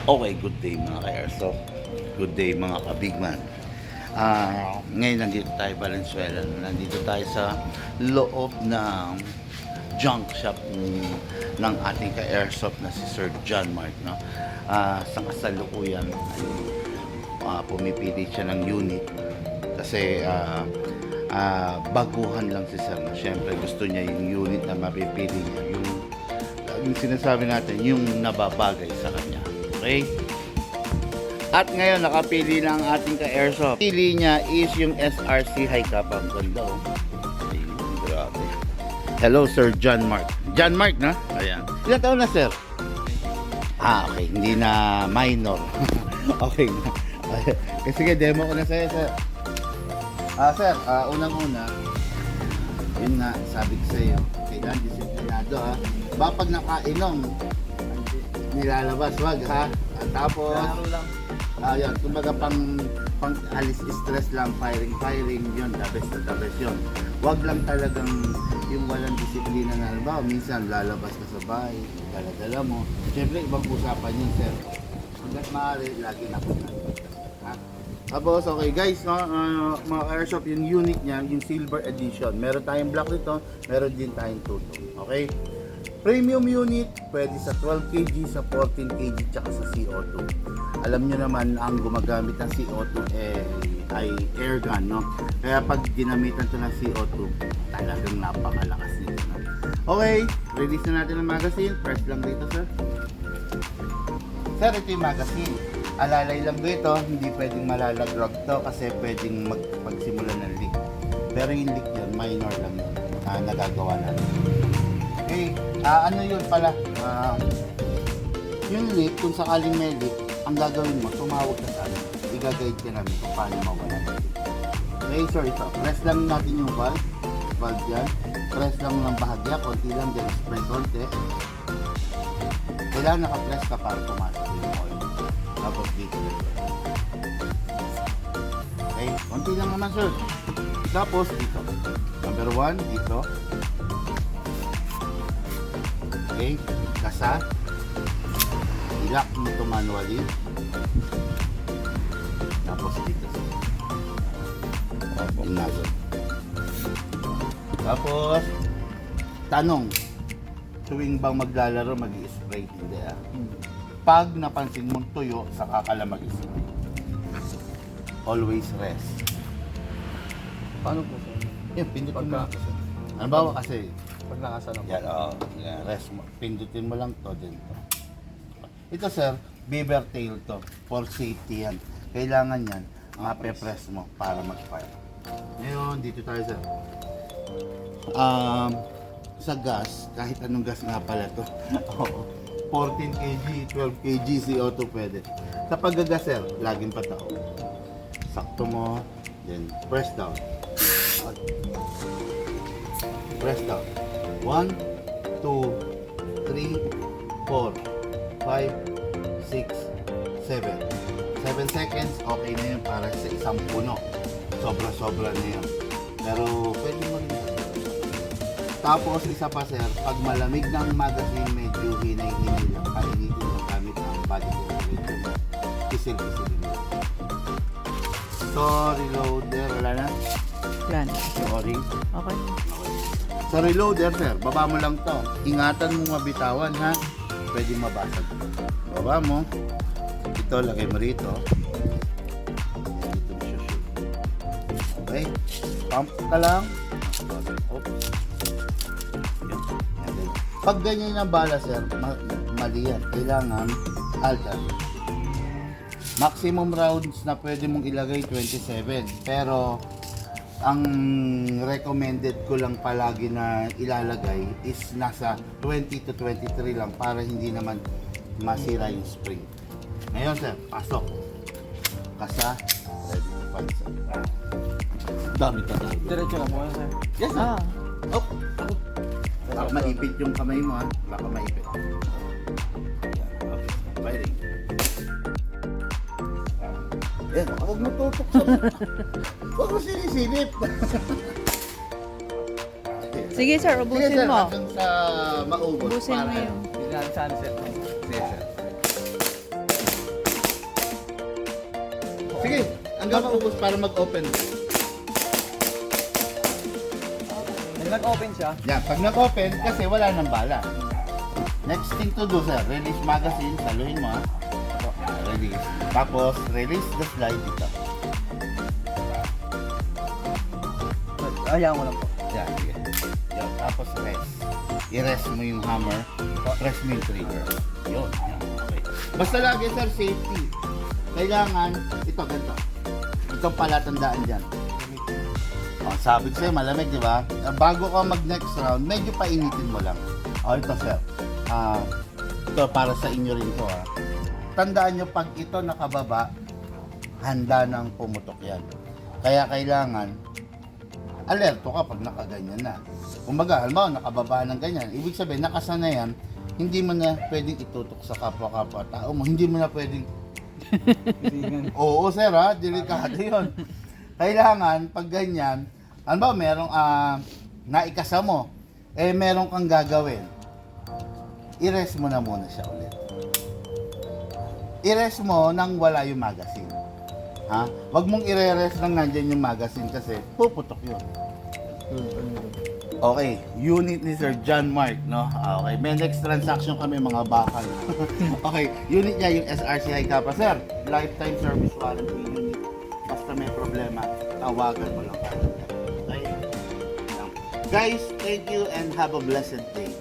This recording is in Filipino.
Okay, good day mga ka-airsoft. Good day mga ka-bigman. Ngayon nandito tayo Valenzuela. Nandito tayo sa loob ng junk shop ng ating ka-airsoft na si Sir John Mark. No? Sa kasalukuyan ay pumipili siya ng unit kasi baguhan lang si Sir. Siyempre gusto niya yung unit na mapipili niya. Yung sinasabi natin, yung nababagay sa kanya. Okay? At ngayon, nakapili na ang ating ka-airsoft. Pili niya is yung SRC High Cap. Ang ganda, oh. Ayun, grabe. Hello, Sir John Mark. John Mark, na? Ayan. Ilan taon na, sir? Okay. Hindi na minor. Okay na. Sige, demo ko na sa'yo, sir. Sir, unang-una, yun nga, sabi ko sa'yo, kailangan disiplinado, ha? Pag nakainom, nilalabas, wag, ha? At tapos, yan, kumbaga pang alis stress lang, firing, yun, the best yun. Wag lang talagang yung walang disiplina na, halimbawa, minsan lalabas ka sa bahay, dala-dala mo. Siyempre, ibang usapan yun, sir. Hanggat maaari, lagi na po na. Ha? Tapos, okay guys, no, mga airsoft, yung unit niya, yung silver edition. Meron tayong black nito, meron din tayong two-tone. Okay? Premium unit, pwede sa 12 kg, sa 14 kg, tsaka sa CO2. Alam nyo naman, ang gumagamit ng CO2 ay air gun, no? Kaya pag ginamitan ito ng CO2, talagang napakalakas nito, no? Okay, release na natin ang magazine. Press lang dito, sir. Sir, ito yung magazine. Alalay lang dito, hindi pwedeng malalagrog to kasi pwedeng magsimula ng leak. Pero yung leak yun, minor lang yun, nagagawa natin. Okay, ano yun pala, yung leak, kung sakaling may leak, ang gagawin mo, tumawag ka sa amin, i-guide ka namin kung paano mawala natin. Okay, so ito, press lang natin yung valve yan, press lang ng bahagya, konti lang, then spray konti. Kailangan naka-press ka para pumasok yung oil. Tapos dito. Okay, konti lang naman, sir. Tapos dito, number 1, dito. Okay, kasa. I-lock nito manually. Tapos dito. Tapos, tanong, tuwing bang maglalaro mag-i-spray? Hindi, Pag napansin mong tuyo, saka ka lang mag-spray. Always rest. Paano po sir? Yung pindutin mo. Ano ba kasi? Pag nakasa na po. Yan, rest mo. Pindutin mo lang to din to. Ito sir, beaver tail to. For safety yan. Kailangan yan, mape-press mo para mag-fire. Ngayon, dito tayo sir. Sa gas, kahit anong gas nga pala to. 14 kg, 12 kg CO2 pwede. Sa paggagas sir, laging pataw. Sakto mo, then press down. Press down. 1, 2, 3, 4, 5, 6, 7. 7 seconds, okay na yun para sa isang puno. Sobra-sobra na yun. Pero pwede mo rin. Tapos isa pa sir, pag malamig ng magazine, medyo hinay-hinay lang. Painitin mo gamit ang body temperature mo. Kisil-kisilin mo. So, reloader, wala na? Plan. Sorry. Okay. Sa reloader, sir, baba mo lang to. Ingatan mo mabitawan, ha? Pwede mabasag. Baba mo. Ito, lagay mo rito. Dito mo siya shoot. Okay. Pump ka lang. Oops. Yun. Pag ganyan ang bala, sir, mali yan. Kailangan alter. Maximum rounds na pwede mong ilagay 27. Pero ang recommended ko lang palagi na ilalagay is nasa 20 to 23 lang para hindi naman masira yung spring. Ngayon sir, pasok. Kasa, ready to fight sir. Dami ka tayo. Diretso na po sir. Yes sir. Oh. Sir, Baka maipit yung kamay mo, ha. Baka maipit. Yan, okay. Firing. Yan, huwag mo tutok sa... Huwag mo sinisilip. Sige sir, ubusin Sige, sir, mo. hanggang sa maubos. Ubusin mo para- yun. Hindi natin sunset. Sige, sir. Sige, hanggang maubos para mag-open. Nag-open siya. Yan, pag nag-open, kasi wala nang bala. Next thing to do, sir, release magazine, saluhin mo ha. Release. Tapos, release the slide dito. Ayaw mo lang po. Yan, sige. Yan, tapos rest. I-rest mo yung hammer, press mo yung trigger. Yun, yan. Okay. Basta lagi, sir, safety. Kailangan, ito, ganito. Itong palatandaan dyan. Oh, sabi ko sa'yo, malamig, di ba? Bago ka mag-next round, medyo painitin mo lang. Oh, ito, sir. Ito, para sa inyo rin to, ha. Tandaan nyo, pag ito nakababa, handa nang pumutok yan. Kaya kailangan, alerto ka pag nakaganyan na. Kumbaga, halimbawa, nakababa ng ganyan. Ibig sabihin, nakasana yan, hindi mo na pwedeng itutok sa kapwa-kapwa tao mo. Hindi mo na pwedeng... Oo, sir, ha? Delikado yun. Kailangan, pag ganyan, ano ba, merong naikasa mo, meron kang gagawin. I-rest mo na muna siya ulit. I-rest mo nang wala yung magazine. Ha? Huwag mong i-rest nang nandyan yung magazine kasi puputok yun. Okay, unit ni Sir John Mark, no? Okay, may next transaction kami mga bakal. Okay, unit niya yung SRC High Kappa. Sir, lifetime service warranty unit. Basta may problema, tawagan mo lang. Okay? Guys, thank you and have a blessed day.